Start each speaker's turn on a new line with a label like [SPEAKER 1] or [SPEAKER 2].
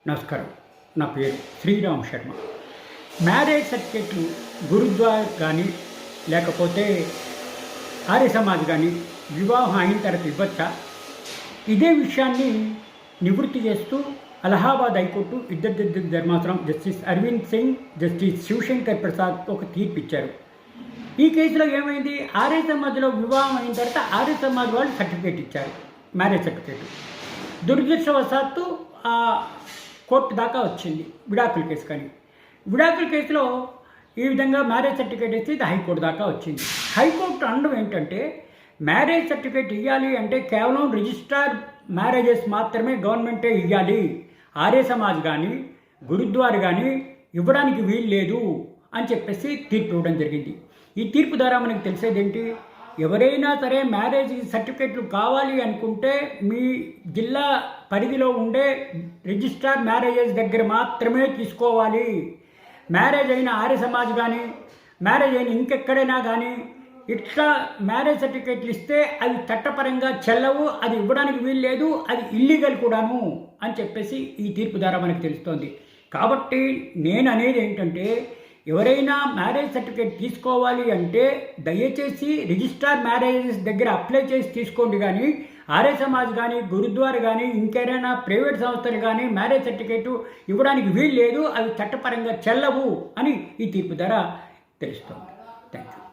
[SPEAKER 1] నమస్కారం. నా పేరు శ్రీరామ్ శర్మ. మ్యారేజ్ సర్టిఫికెట్లు గురుద్వార్ కానీ లేకపోతే ఆర్య సమాజ్ కానీ వివాహం అయిన తర్వాత ఇవ్వచ్చా? ఇదే విషయాన్ని నివృత్తి చేస్తూ అలహాబాద్ హైకోర్టు ఇద్దరు ధర్మాసనం జస్టిస్ అరవింద్ సింగ్, జస్టిస్ శివశంకర్ ప్రసాద్ ఒక తీర్పు ఇచ్చారు. ఈ కేసులో ఏమైంది? ఆర్య సమాజ్లో వివాహం అయిన తర్వాత ఆర్య సమాజ్ వాళ్ళు సర్టిఫికేట్ ఇచ్చారు, మ్యారేజ్ సర్టిఫికేట్. దురదృష్టవశాత్తు కోర్టు దాకా వచ్చింది విడాకుల కేసు. కానీ విడాకుల కేసులో ఈ విధంగా మ్యారేజ్ సర్టిఫికేట్ ఇస్తే ఇది హైకోర్టు దాకా వచ్చింది. హైకోర్టు అనడం ఏంటంటే, మ్యారేజ్ సర్టిఫికేట్ ఇవ్వాలి అంటే కేవలం రిజిస్టార్ మ్యారేజెస్ మాత్రమే గవర్నమెంటే ఇవ్వాలి, ఆర్య సమాజ్ కానీ గురుద్వార్ కానీ ఇవ్వడానికి వీలు లేదు అని చెప్పేసి తీర్పు ఇవ్వడం జరిగింది. ఈ తీర్పు ద్వారా మనకు తెలిసేదేంటి? ఎవరైనా సరే మ్యారేజ్ సర్టిఫికేట్లు కావాలి అనుకుంటే మీ జిల్లా పరిధిలో ఉండే రిజిస్టార్ మ్యారేజెస్ దగ్గర మాత్రమే తీసుకోవాలి. మ్యారేజ్ అయిన ఆర్య సమాజ్ కానీ మ్యారేజ్ అయిన ఇంకెక్కడైనా కానీ ఇట్లా మ్యారేజ్ సర్టిఫికేట్లు ఇస్తే అవి చట్టపరంగా చెల్లవు, అది ఇవ్వడానికి వీలు లేదు, అది ఇల్లీగల్ కూడాను అని చెప్పేసి ఈ తీర్పు ద్వారా మనకు తెలుస్తోంది. కాబట్టి నేను అనేది ఏంటంటే, ఎవరైనా మ్యారేజ్ సర్టిఫికేట్ తీసుకోవాలి అంటే దయచేసి రిజిస్టార్ మ్యారేజెస్ దగ్గర అప్లై చేసి తీసుకోండి. కానీ ఆర్య సమాజ్ కానీ గురుద్వార్ కానీ ఇంకేదైనా ప్రైవేట్ సంస్థలు కానీ మ్యారేజ్ సర్టిఫికేట్ ఇవ్వడానికి వీలు లేదు, అవి చట్టపరంగా చెల్లవు అని ఈ తీర్పు ద్వారా తెలుస్తోంది. Thank you.